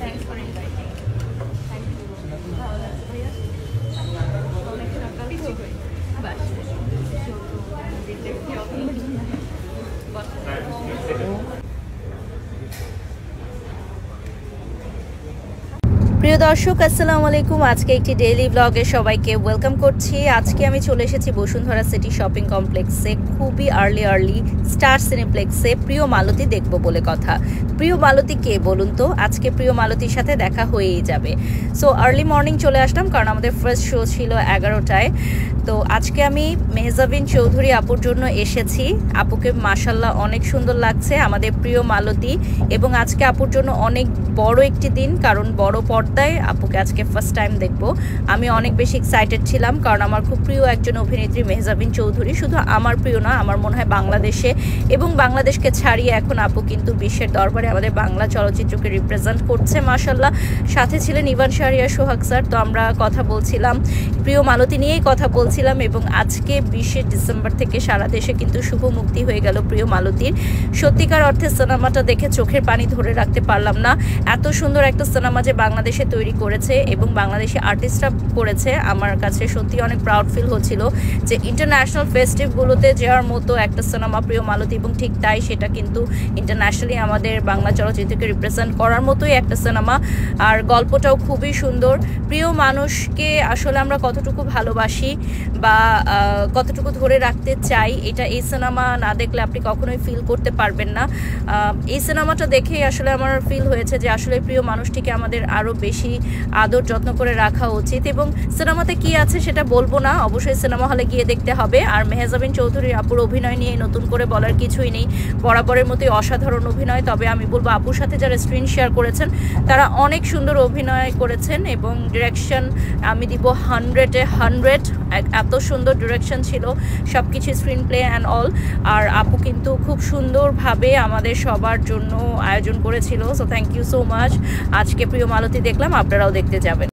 Thanks for inviting. Thank you. প্রিয় দর্শক আসসালামু আলাইকুম। আজকে একটি ডেইলি ব্লগে সবাইকে ওয়েলকাম করছি। আজকে আমি চলে এসেছি বসুন্ধরা সিটি শপিং কমপ্লেক্সে, খুবই আর্লি স্টার সিনেপ্লেক্সে প্রিয় মালতী দেখব বলে কথা। প্রিয় মালতী কে বলুন তো? আজকে প্রিয় মালতীর সাথে দেখা হয়েই যাবে। সো আর্লি মর্নিং চলে আসলাম, কারণ আমাদের ফার্স্ট শো ছিল 11টায়। তো আজকে আমি মেহজাবিন চৌধুরী আপুর জন্য এসেছি। আপুকে মাশাল্লাহ অনেক সুন্দর লাগছে, আমাদের প্রিয় মালতী। এবং আজকে আপুর জন্য অনেক বড় একটি দিন, কারণ বড় পর্দায় আপুকে আজকে ফার্স্ট টাইম দেখব। আমি অনেক বেশি এক্সাইটেড ছিলাম, কারণ আমার খুব প্রিয় একজন অভিনেত্রী মেহজাবিন চৌধুরী। শুধু আমার প্রিয় না, আমার মনে হয় বাংলাদেশে এবং বাংলাদেশকে ছাড়িয়ে এখন আপু কিন্তু বিশ্বের দরবারে আমাদের বাংলা চলচ্চিত্রকে রিপ্রেজেন্ট করছে মাশাল্লাহ। সাথে ছিলেন ইভান শাহরিয়ার, সোহাগ স্যার। তো আমরা কথা বলছিলাম, প্রিয় মালতী নিয়েই কথা বলছিলাম। এবং আজকে 20 ডিসেম্বর থেকে সারা দেশে কিন্তু শুভ মুক্তি হয়ে গেল প্রিয় মালতীর। সত্যিকার অর্থে সিনেমাটা দেখে চোখের পানি ধরে রাখতে পারলাম না। এত সুন্দর একটা সিনেমা যে বাংলাদেশে তৈরি করেছে এবং বাংলাদেশি আর্টিস্টরা করেছে, আমার কাছে সত্যি অনেক প্রাউড ফিল হচ্ছিল যে ইন্টারন্যাশনাল ফেস্টিভগুলোতে যাওয়ার মতো একটা সিনেমা প্রিয় মালতী। এবং ঠিক তাই, সেটা কিন্তু ইন্টারন্যাশনালি আমাদের বাংলা চলচ্চিত্রকে রিপ্রেজেন্ট করার মতোই একটা সিনেমা। আর গল্পটাও খুবই সুন্দর। প্রিয় মানুষকে আসলে আমরা কতটুকু ভালোবাসি বা কতটুকু ধরে রাখতে চাই, এটা এই সিনেমা না দেখলে আপনি কখনোই ফিল করতে পারবেন না। এই সিনেমাটা দেখেই আসলে আমার ফিল হয়েছে যে আসলে প্রিয় মানুষটিকে আমাদের আরও বেশি আদর যত্ন করে রাখা উচিত। এবং সিনেমাতে কি আছে সেটা বলবো না, অবশ্যই সিনেমা হলে গিয়ে দেখতে হবে। আর মেহজাবিন চৌধুরীর আপুর অভিনয় নিয়ে নতুন করে বলার কিছুই নেই, বরাবরের মতোই অসাধারণ অভিনয়। তবে আমি বলবো আপুর সাথে যারা স্ক্রিন শেয়ার করেছেন তারা অনেক সুন্দর অভিনয় করেছেন এবং ডিরেকশন আমি দিব 100-এ 100। এত সুন্দর ডিরেকশন ছিল সব কিছু, স্ক্রিন প্লে অ্যান্ড অল। আর আপু কিন্তু খুব সুন্দরভাবে আমাদের সবার জন্য আয়োজন করেছিল। So thank you so much. আজকে প্রিয় মালতী দেখলাম, আপনারাও দেখতে যাবেন।